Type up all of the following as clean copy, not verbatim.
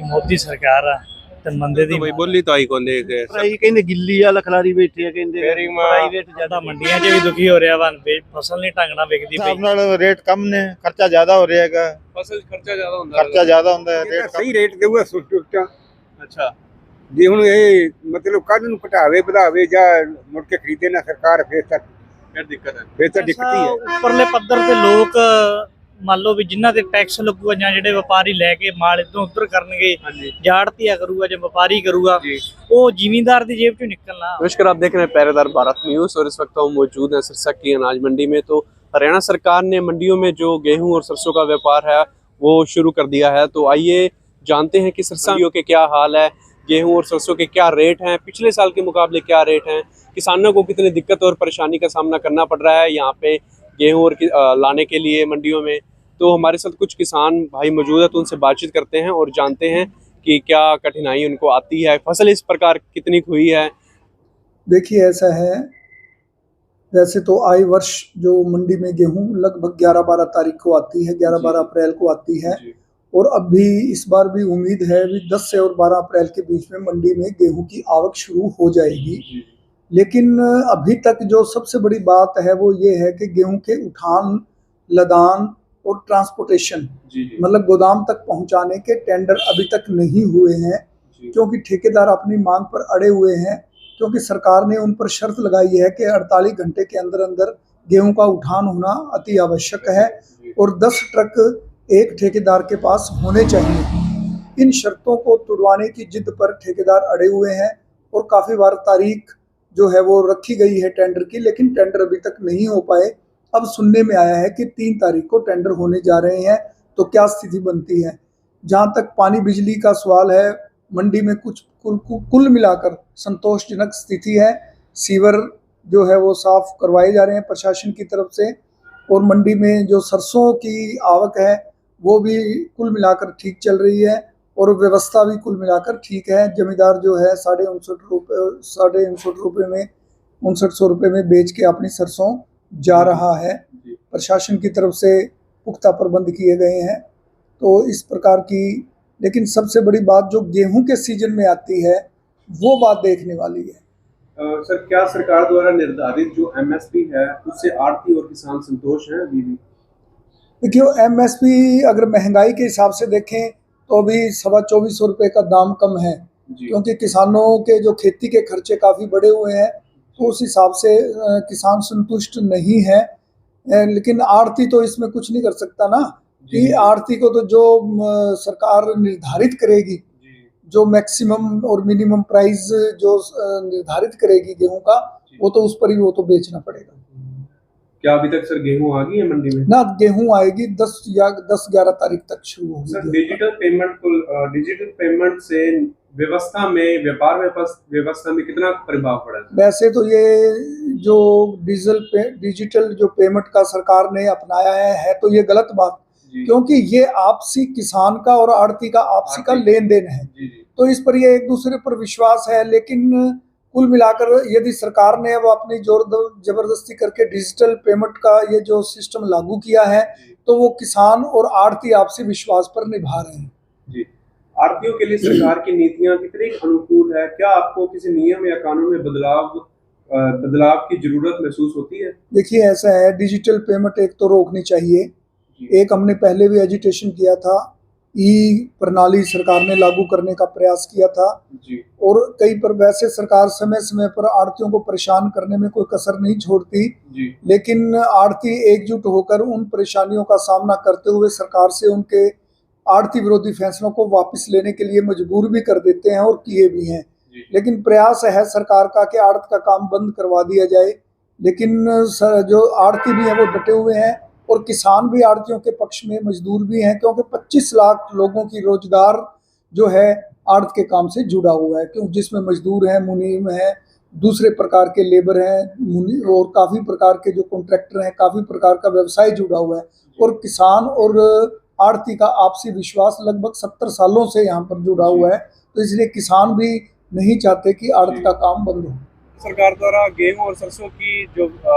मोदी सरकार आ ते मंदे दी भाई बोली तो आई कौन देख प्राई कहंदे गिल्ली वाला खलारी बैठे है कहंदे प्राइवेट ज्यादा मंडियां 'च भी दुखी हो रहा वा फसल नहीं ढंग नाल विकदी हिसाब नाल रेट कम ने खर्चा ज्यादा हो रहा है फसल खर्चा ज्यादा ਹੁੰਦਾ खर्चा ज्यादा ਹੁੰਦਾ ਹੈ रेट ਸਹੀ ਰੇਟ ਦੇਊਗਾ ਸੁੱਟਾ अच्छा ਜੇ ਹੁਣ ਇਹ ਮਤਲਬ ਕੱਲ ਨੂੰ ਘਟਾਵੇ ਵਧਾਵੇ ਜਾਂ ਮੁੜ ਕੇ ਖਰੀਦੇ ਨਾ ਸਰਕਾਰ ਫਿਰ ਤਾਂ दिक्कत है ਦਿੱਕਤ ਹੀ ਹੈ ਉੱਪਰਲੇ ਪੱਧਰ ਤੇ ਲੋਕ ਮੰਨ ਲਓ ਵੀ ਜਿਨ੍ਹਾਂ ਤੇ ਟੈਕਸ ਲੱਗੂਗਾ ਜਾਂ ਜਿਹੜੇ ਵਪਾਰੀ ਲੈ ਕੇ ਮਾਲ ਇਧਰੋਂ ਉਧਰ ਕਰਨਗੇ ਜਾੜਤੀਆ ਕਰੂਗਾ ਜਾਂ ਵਪਾਰੀ ਕਰੂਗਾ ਉਹ ਜ਼ਿਮੀਂਦਾਰ ਦੀ ਜੇਬ ਚੋਂ निकलना। नमस्कार, आप देख रहे हैं पहरेदार भारत न्यूज और इस वक्त हम मौजूद हैं सिरसा की अनाज मंडी में। तो हरियाणा सरकार ने मंडियों में जो गेहूं और सरसों का व्यापार है वो शुरू कर दिया है। तो आइए जानते हैं कि सिरसा के क्या हाल है, गेहूं और सरसों के क्या रेट हैं, पिछले साल के मुकाबले क्या रेट हैं, किसानों को कितनी दिक्कत और परेशानी का सामना करना पड़ रहा है यहाँ पे गेहूं और लाने के लिए मंडियों में। तो हमारे साथ कुछ किसान भाई मौजूद है, तो उनसे बातचीत करते हैं और जानते हैं कि क्या कठिनाई उनको आती है, फसल इस प्रकार कितनी हुई है। देखिए ऐसा है, वैसे तो आए वर्ष जो मंडी में गेहूं लगभग 11-12 तारीख को आती है, 11-12 अप्रैल को आती है और अब भी इस बार भी उम्मीद है भी 10 से और 12 अप्रैल के बीच में मंडी में गेहूं की आवक शुरू हो जाएगी। लेकिन अभी तक जो सबसे बड़ी बात है वो ये है कि गेहूं के उठान, लदान और ट्रांसपोर्टेशन मतलब गोदाम तक पहुंचाने के टेंडर अभी तक नहीं हुए हैं, क्योंकि ठेकेदार अपनी मांग पर अड़े हुए हैं, क्योंकि सरकार ने उन पर शर्त लगाई है कि 48 घंटे के अंदर अंदर गेहूं का उठान होना अति आवश्यक है और 10 ट्रक एक ठेकेदार के पास होने चाहिए। इन शर्तों को तुड़वाने की जिद पर ठेकेदार अड़े हुए हैं और काफ़ी बार तारीख जो है वो रखी गई है टेंडर की, लेकिन टेंडर अभी तक नहीं हो पाए। अब सुनने में आया है कि 3 तारीख को टेंडर होने जा रहे हैं, तो क्या स्थिति बनती है। जहाँ तक पानी बिजली का सवाल है, मंडी में कुछ कुल मिलाकर संतोषजनक स्थिति है। सीवर जो है वो साफ करवाए जा रहे हैं प्रशासन की तरफ से और मंडी में जो सरसों की आवक है वो भी कुल मिलाकर ठीक चल रही है और व्यवस्था भी कुल मिलाकर ठीक है। जमींदार जो है 59 रुपये में 5900 रुपये में बेच के अपनी सरसों जा रहा है। प्रशासन की तरफ से पुख्ता प्रबंध किए गए हैं। तो इस प्रकार की, लेकिन सबसे बड़ी बात जो गेहूं के सीजन में आती है वो बात देखने वाली है। सर, क्या सरकार द्वारा निर्धारित जो एमएसपी है उससे आड़ती और किसान संतोष हैं अभी भी? देखिए एमएसपी अगर महंगाई के हिसाब से देखें तो अभी 2450 रुपये का दाम कम है, क्योंकि किसानों के जो खेती के खर्चे काफ़ी बढ़े हुए हैं, तो उस हिसाब से किसान संतुष्ट नहीं है। लेकिन आड़ती तो इसमें कुछ नहीं कर सकता ना, कि आड़ती को तो जो सरकार निर्धारित करेगी, जो मैक्सिमम और मिनिमम प्राइस जो निर्धारित करेगी गेहूं का, वो तो उस पर ही वो तो बेचना पड़ेगा। क्या अभी तक सर गेहूं आ गई है मंडी में? ना, गेहूं आएगी 10-11 तारीख तक शुरू होगी। सर, डिजिटल पेमेंट से व्यवस्था में, व्यापार व्यवस्था में कितना प्रभाव पड़ा है? वैसे तो ये जो डिजिटल जो पेमेंट का सरकार ने अपनाया है तो ये गलत बात, क्योंकि ये आपसी किसान का और आड़ती का आपसी का लेन देन है, तो इस पर ये एक दूसरे पर विश्वास है। लेकिन कुल मिलाकर यदि सरकार ने अब अपनी जोर जबरदस्ती करके डिजिटल पेमेंट का ये जो सिस्टम लागू किया है, तो वो किसान और आड़ती आपसी विश्वास पर निभा रहे हैं। जी, आड़तियों के लिए सरकार की नीतियां कितनी अनुकूल है? क्या आपको किसी नियम या कानून में बदलाव की जरूरत महसूस होती है? देखिए ऐसा है, डिजिटल पेमेंट एक तो रोकनी चाहिए। एक हमने पहले भी एजिटेशन किया था, ई प्रणाली सरकार ने लागू करने का प्रयास किया था और कई पर वैसे सरकार समय समय पर आड़तियों को परेशान करने में कोई कसर नहीं छोड़ती, लेकिन आड़ती एकजुट होकर उन परेशानियों का सामना करते हुए सरकार से उनके आड़ती विरोधी फैसलों को वापस लेने के लिए मजबूर भी कर देते हैं और किए भी हैं। लेकिन प्रयास है सरकार का कि आड़त का काम बंद करवा दिया जाए, लेकिन जो आड़ती भी है वो डटे हुए हैं और किसान भी आड़तियों के पक्ष में, मजदूर भी हैं, क्योंकि 25 लाख लोगों की रोजगार जो है आड़त के काम से जुड़ा हुआ है, क्योंकि जिसमें मजदूर हैं, मुनीम हैं, दूसरे प्रकार के लेबर हैं और काफ़ी प्रकार के जो कॉन्ट्रैक्टर हैं, काफ़ी प्रकार का व्यवसाय जुड़ा हुआ है। और किसान और आड़ती का आपसी विश्वास लगभग 70 सालों से यहाँ पर जुड़ा हुआ है, तो इसलिए किसान भी नहीं चाहते कि आड़त का काम बंद हो। सरकार द्वारा गेहूं और सरसों की जो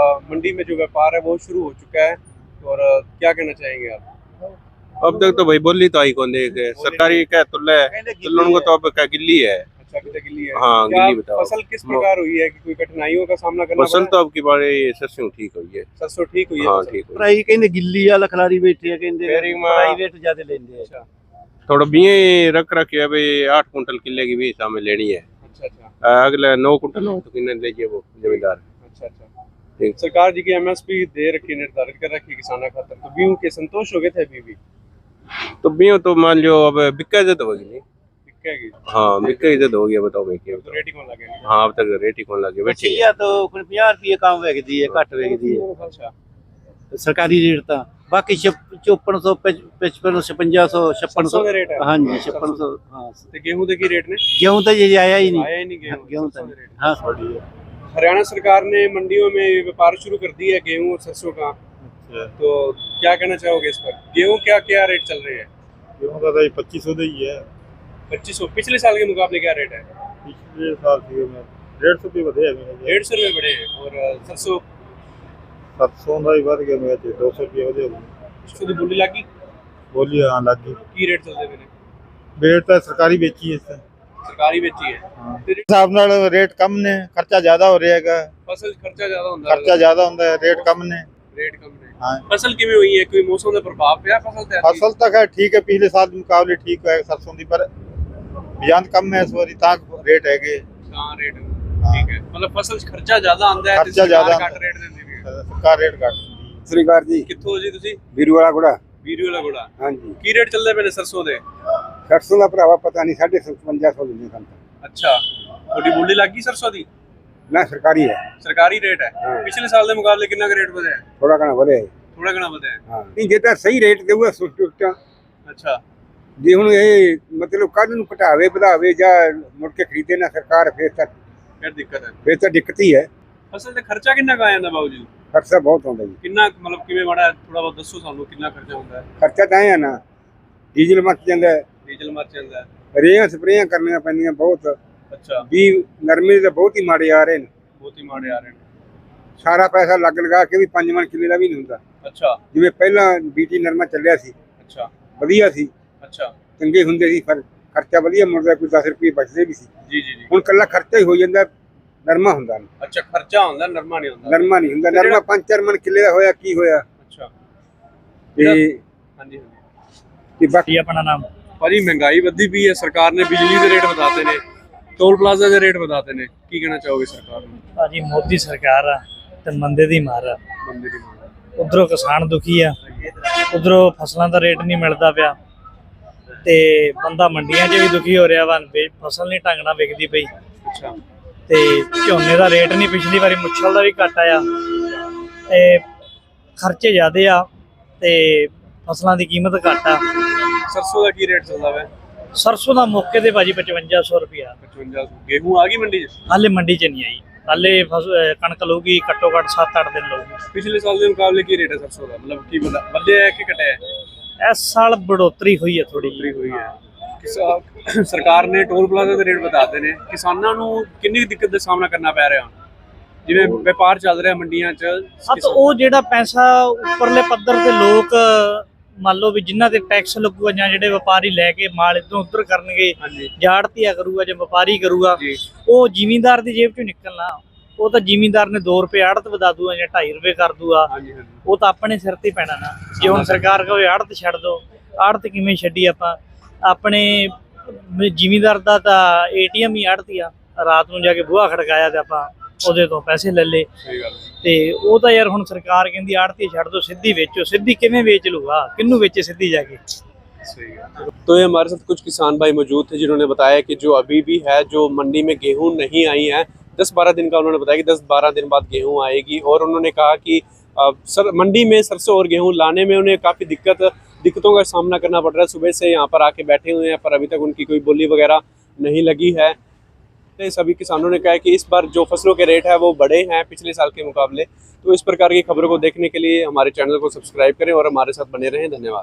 मंडी में जो व्यापार है वो शुरू हो चुका है, और क्या कहना चाहेंगे आप? अब तक तो भाई बोली तो आई कौन देख सरकारी क्या तुल्ला है, तुल्लन को तो अब क्या गिल्ली है। अच्छा अभी तक गिल्ली है। हाँ, क्या गिल्ली बताओ। फसल किस प्रकार हुई है कि कोई कठिनाइयों का सामना करना फसल पड़ा तो अब की बार सरसों ठीक हुई है। सरसों ठीक हुई है हाँ फसल? ठीक हुई। ਭਰਾਈ ਕਹਿੰਦੇ ਗਿੱਲੀ ਆ ਲਖਲਾਰੀ ਬੈਠੇ ਆ ਕਹਿੰਦੇ ਫੇਰ ਮੈਂ- ਪ੍ਰਾਈਵੇਟ ਜ਼ਿਆਦਾ ਲੈਂਦੇ ਆ। अच्छा थोड़ा बिये रख रखे भाई 8 कुंटल किले की भी हिसाब में लेनी है। अच्छा अच्छा अगले 9 कुंटल हो तो कितने लीजिए वो जमींदार। अच्छा अच्छा ठीक। सरकार जी की एमएसपी दे रखी निर्धारित कर रखी किसानों खातर, तो गेहूं के संतोष हो गए थे अभी भी तो बियो तो मान लो अब बिक्का तो होगी नहीं। बिकेगी हाँ बिक्का इज्जत हो गया, बताओ भाई क्या। तो रेट ही कौन लगे? हाँ अब तक रेट ही कौन लगे बैठे। ਮੱਛੀਆਂ ਤੋਂ ਕੋਈ 50 ਰੁਪਏ ਕੰਮ ਵੇਚਦੀ ਹੈ, ਘੱਟ ਵੇਚਦੀ ਹੈ अच्छा ਸਰਕਾਰੀ ਰੇਟ ਤਾਂ। ਬਾਕੀ 5400 5500 5600 सरसों के रेट है? ਹਾਂਜੀ 5600 ਹਾਂ। तो गेहूं के की रेट ने गेहूं तो ये आया ही नहीं। आया ही नहीं गेहूं। गेहूं सरसों तो के रेट। हाँ हरियाणा सरकार ने मंडियों में व्यापार शुरू कर दिया है गेहूं और सरसों का, तो क्या कहना चाहोगे इस पर? गेहूं क्या क्या रेट चल रहे हैं? गेहूं का तो 2500 का ही है। 2500 पिछले साल के मुकाबले क्या रेट है? पिछले साल से 150 रुपये बढ़े हैं। 150 रुपये बढ़े हैं। और सरसों 700 का ही बढ़ गया मेरा 200 रुपये बढ़े। सरसों की बोली लगी बोलिए हाँ लग गई। की रेट चलते मैंने रेट तो सरकारी बेची है इससे। सरकारी बेची है। ਤੇ ਹਿਸਾਬ ਨਾਲ ਰੇਟ ਕਮ ਨੇ, ਖਰਚਾ ਜ਼ਿਆਦਾ ਹੋ ਰਿਹਾ ਹੈਗਾ। ਫਸਲ ਖਰਚਾ ਜ਼ਿਆਦਾ ਹੁੰਦਾ ਹੈ। ਖਰਚਾ ਜ਼ਿਆਦਾ ਹੁੰਦਾ ਹੈ, ਰੇਟ ਕਮ ਨੇ। ਰੇਟ ਕਮ ਨੇ। ਹਾਂ ਫਸਲ ਕਿਵੇਂ ਹੋਈ ਹੈ? ਕੋਈ ਮੌਸਮ ਦਾ ਪ੍ਰਭਾਵ ਪਿਆ ਫਸਲ ਤੇ? ਫਸਲ ਤਾਂ ਹੈ ਠੀਕ ਹੈ, ਪਿਛਲੇ ਸਾਲ ਦੇ ਮੁਕਾਬਲੇ ਠੀਕ ਹੈ ਸਰਸੋਂ ਦੀ, ਪਰ ਬਿਆਨ ਕਮ ਹੈ ਇਸ ਵਾਰੀ ਤਾਂ ਰੇਟ ਹੈਗੇ। ਤਾਂ ਰੇਟ ਠੀਕ ਹੈ, ਮਤਲਬ ਫਸਲ 'ਚ ਖਰਚਾ ਜ਼ਿਆਦਾ ਆਉਂਦਾ ਹੈ ਤੇ ਖਰਚਾ ਜ਼ਿਆਦਾ ਸਰਕਾਰ ਘੱਟ ਰੇਟ ਦਿੰਦੀ ਹੈ। ਸਰਕਾਰ ਰੇਟ ਘੱਟ ਦਿੰਦੀ ਹੈ। ਸ੍ਰੀਕਾਰ ਜੀ ਕਿੱਥੋਂ ਜੀ ਤੁਸੀਂ? ਵੀਰੂ ਵਾਲਾ ਗੁੜਾ। ਵੀਰੂ ਵਾਲਾ ਗੋੜਾ। ਹਾਂਜੀ ਕੀ ਰੇਟ ਚੱਲਦੇ ਪਏ ਨੇ ਸਰਸੋਂ ਦੇ? ਸਰਸੋਂ ਦਾ ਭਰਾਵਾ ਪਤਾ ਨਹੀਂ 5500 ਲੈਂਦੇ ਸਾਨੂੰ ਤਾਂ। ਅੱਛਾ ਤੁਹਾਡੀ ਬੋਲੀ ਲੱਗ ਗਈ ਸਰਸੋਂ ਦੀ? ਨਾ ਸਰਕਾਰੀ ਹੈ, ਸਰਕਾਰੀ ਰੇਟ ਹੈ। ਹਾਂ। ਪਿਛਲੇ ਸਾਲ ਦੇ ਮੁਕਾਬਲੇ ਕਿੰਨਾ ਕੁ ਰੇਟ ਵਧਿਆ ਹੈ? ਥੋੜਾ ਘਣਾ ਵਧੇ। ਥੋੜਾ ਘਣਾ ਵਧਿਆ ਹੈ। ਹਾਂ ਨਹੀਂ ਜੇ ਤਾਂ ਸਹੀ ਰੇਟ ਦੇਊਗਾ ਸੁਸਟਾ। ਅੱਛਾ ਜੇ ਹੁਣ ਇਹ ਮਤਲਬ ਕੱਲ ਨੂੰ ਘਟਾਵੇ ਵਧਾਵੇ ਜਾਂ ਮੁੜ ਕੇ ਖਰੀਦੇ ਨਾ ਸਰਕਾਰ ਫੇਰ ਫਿਰ ਦਿੱਕਤ ਹੈ। ਦਿੱਕਤ ਹੀ ਹੈ। ਫਸਲ ਤੇ ਖਰਚਾ ਕਿੰਨਾ ਕੁ ਆ ਜਾਂਦਾ ਬਾਬੂ ਜੀ? ਖਰਚਾ ਬਹੁਤ ਆਉਂਦਾ ਜੀ। ਕਿੰਨਾ ਮਤਲਬ ਕਿਵੇਂ ਮਾੜਾ ਥੋੜਾ ਬਹੁਤ ਦੱਸੋ ਸਾਨੂੰ, ਕਿੰਨਾ ਖਰਚਾ ਹੁੰਦਾ ਹੈ? ਖਰਚਾ ਤਾਂ ਹੈ ਨਾ, ਡੀਜ਼ਲ ਮੱਚ ਜਾਂਦਾ ਹੈ, ਡੀਜ਼ਲ ਮਰ ਜਾਂਦਾ ਹੈ। ਰੇਹਾਂ ਸਪਰੇਆਂ ਕਰਨੀਆਂ ਪੈਂਦੀਆਂ ਬਹੁਤ। ਅੱਛਾ ਵੀ ਨਰਮੇ ਦੇ ਬਹੁਤ ਹੀ ਮਾੜੇ ਆ ਰਹੇ ਨੇ। ਬਹੁਤ ਹੀ ਮਾੜੇ ਆ ਰਹੇ ਨੇ। ਸਾਰਾ ਪੈਸਾ ਲੱਗ ਲਗਾ ਕੇ ਵੀ 5 ਮਣ ਕਿੱਲੇ ਦਾ ਵੀ ਨਹੀਂ ਹੁੰਦਾ। ਅੱਛਾ ਜਿਵੇਂ ਪਹਿਲਾਂ ਬੀਟੀ ਨਰਮਾ ਚੱਲਿਆ ਸੀ, ਅੱਛਾ ਵਧੀਆ ਸੀ, ਅੱਛਾ ਚੰਗੇ ਹੁੰਦੇ ਸੀ, ਪਰ ਖਰਚਾ ਵਧੀਆ ਮੁੜਦਾ, ਕੋਈ 10 ਰੁਪਏ ਬਚਦੇ ਵੀ ਸੀ। ਜੀ ਜੀ ਜੀ। ਹੁਣ ਕੱਲਾ ਖਰਚਾ ਹੀ ਹੋ ਜਾਂਦਾ, ਨਰਮਾ ਹੁੰਦਾ ਨਹੀਂ। ਅੱਛਾ ਖਰਚਾ ਹੁੰਦਾ, ਨਰਮਾ ਨਹੀਂ ਹੁੰਦਾ। ਨਰਮਾ ਨਹੀਂ ਹੁੰਦਾ। ਨਰਮਾ 5-4 ਮਣ ਕਿੱਲੇ ਦਾ ਹੋਇਆ ਕੀ ਹੋਇਆ। ਅੱਛਾ ਤੇ ਹਾਂਜੀ ਹਾਂਜੀ ਤੇ ਬਾਕੀ ਜੀ ਆਪਣਾ ਨਾਮ ਭਾਜੀ ਮਹਿੰਗਾਈ ਵੱਧਦੀ ਪਈ ਹੈ, ਸਰਕਾਰ ਨੇ ਬਿਜਲੀ ਦੇ ਰੇਟ ਵਧਾਤੇ ਨੇ, ਟੋਲ ਪਲਾਜ਼ਾ ਦੇ ਰੇਟ ਵਧਾਤੇ ਨੇ, ਕੀ ਕਹਿਣਾ ਚਾਹੋਗੇ ਸਰਕਾਰ ਨੂੰ? ਭਾਜੀ ਮੋਦੀ ਸਰਕਾਰ ਆ ਤੇ ਮੰਦੇ ਦੀ ਮਾਰ ਆ। ਬੰਦੇ ਦੀ ਮੰਗ। ਉਧਰੋਂ ਕਿਸਾਨ ਦੁਖੀ ਆ, ਉਧਰੋਂ ਫਸਲਾਂ ਦਾ ਰੇਟ ਨਹੀਂ ਮਿਲਦਾ ਪਿਆ ਤੇ ਬੰਦਾ ਮੰਡੀਆਂ 'ਚ ਵੀ ਦੁਖੀ ਹੋ ਰਿਹਾ ਵਾ, ਫਸਲ ਨਹੀਂ ਢੰਗ ਨਾਲ ਵਿਕਦੀ ਪਈ ਅੱਛਾ ਤੇ ਝੋਨੇ ਦਾ ਰੇਟ ਨਹੀਂ, ਪਿਛਲੀ ਵਾਰੀ ਮੁੱਛਲ ਦਾ ਵੀ ਘੱਟ ਆਇਆ ਤੇ ਖਰਚੇ ਜ਼ਿਆਦੇ ਆ ਤੇ ਫਸਲਾਂ ਦੀ ਕੀਮਤ ਘੱਟ ਆ। ਸਰਸੋਂ ਦਾ ਕੀ ਰੇਟ ਚੱਲਦਾ ਵਾ? ਸਰਸੋਂ ਦਾ ਮੌਕੇ ਤੇ ਭਾਜੀ 5500 ਰੁਪਇਆ। 55। ਗੇਹੂੰ ਆ ਗਈ ਮੰਡੀ 'ਚ? ਹਾਲੇ ਮੰਡੀ 'ਚ ਨਹੀਂ ਆਈ, ਹਾਲੇ ਕਣਕ ਲਊਗੀ ਘੱਟੋ ਘੱਟ 7-8 ਦਿਨ ਲਊਗੀ। ਪਿਛਲੇ ਸਾਲ ਦੇ ਮੁਕਾਬਲੇ ਕੀ ਰੇਟ ਹੈ ਸਰਸੋਂ ਦਾ? ਮਤਲਬ ਕੀ ਵਧਿਆ ਹੈ ਕਿ ਘਟਿਆ ਹੈ? ਇਸ ਸਾਲ ਬੜੋਤਰੀ ਹੋਈ ਹੈ ਥੋੜੀ ਜਿਹੀ। ਹੋਈ ਹੈ। ਸਰਕਾਰ ਨੇ ਟੋਲ ਪਲਾਜ਼ਾ ਦੇ ਰੇਟ ਵਧਾਤੇ ਨੇ, ਕਿਸਾਨਾਂ ਨੂੰ ਕਿੰਨੀ ਦਿੱਕਤ ਦਾ ਸਾਹਮਣਾ ਕਰਨਾ ਪੈ ਰਿਹਾ? ਜਿਵੇਂ ਵਪਾਰ ਚੱਲ ਰਿਹਾ ਮੰਡੀਆਂ 'ਚ, ਹਾਂ ਤਾਂ ਉਹ ਜਿਹੜਾ ਪੈਸਾ ਉੱਪਰਲੇ ਪੱਧਰ ਤੇ ਲੋਕ ਮੰਨ ਲਓ ਵੀ ਜਿਨ੍ਹਾਂ ਤੇ ਟੈਕਸ ਲੱਗੂਗਾ ਜਾਂ ਜਿਹੜੇ ਵਪਾਰੀ ਲੈ ਕੇ ਮਾਲ ਇੱਧਰੋਂ ਉੱਧਰ ਕਰਨਗੇ, ਹਾਂਜੀ ਜਾੜਤੀਆ ਕਰੂਗਾ ਜਾਂ ਵਪਾਰੀ ਕਰੂਗਾ, ਜੀ ਉਹ ਜ਼ਿਮੀਂਦਾਰ ਦੀ ਜੇਬ ਚੋਂ ਨਿਕਲਣਾ। ਉਹ ਤਾਂ ਜ਼ਿਮੀਂਦਾਰ ਨੇ 2 ਰੁਪਏ ਆੜਤ ਵਧਾ ਦੂਗਾ ਜਾਂ 2.5 ਰੁਪਏ ਕਰ ਦੂਗਾ, ਹਾਂਜੀ ਹਾਂਜੀ। ਉਹ ਤਾਂ ਆਪਣੇ ਸਿਰ ਤੇ ਹੀ ਪੈਣਾ ਨਾ। ਜੇ ਹੁਣ ਸਰਕਾਰ ਕਹੇ ਆੜਤ ਛੱਡ ਦੋ, ਆੜਤ ਕਿਵੇਂ ਛੱਡੀ ਆਪਾਂ? ਆਪਣੇ ਜ਼ਿਮੀਂਦਾਰ ਦਾ ਤਾਂ ATM ਹੀ ਆੜਤੀ ਆ, ਰਾਤ ਨੂੰ ਜਾ ਕੇ ਬੂਹਾ ਖੜਕਾਇਆ ਤੇ ਆਪਾਂ ਉਹਦੇ ਤੋਂ ਪੈਸੇ ਲੈ ਲਏ। ਸਹੀ ਗੱਲ। ਤੇ ਉਹ ਤਾਂ ਯਾਰ ਹੁਣ ਸਰਕਾਰ ਕਹਿੰਦੀ ਆੜਤੀ ਛੱਡ ਦੋ, ਸਿੱਧੀ ਵੇਚੋ। ਸਿੱਧੀ ਕਿਵੇਂ ਵੇਚ ਲੂਗਾ? किन्नू बेचे सिद्धि जाके? सही है। तो ये हमारे साथ कुछ किसान भाई मौजूद थे जिन्होंने बताया कि जो अभी भी है, जो मंडी में गेहूं नहीं आई है, 10-12 दिन का उन्होंने बताया कि 10-12 दिन बाद गेहूं आएगी। और उन्होंने कहा कि मंडी में सरसों और गेहूं लाने में उन्हें काफ़ी दिक्कतों का सामना करना पड़ रहा है। सुबह से यहाँ पर आके बैठे हुए हैं, पर अभी तक उनकी कोई बोली वगैरह नहीं लगी है। सभी किसानों ने कहा कि इस बार जो फसलों के रेट है वो बढ़े हैं पिछले साल के मुकाबले। तो इस प्रकार की खबरों को देखने के लिए हमारे चैनल को सब्सक्राइब करें और हमारे साथ बने रहें। धन्यवाद।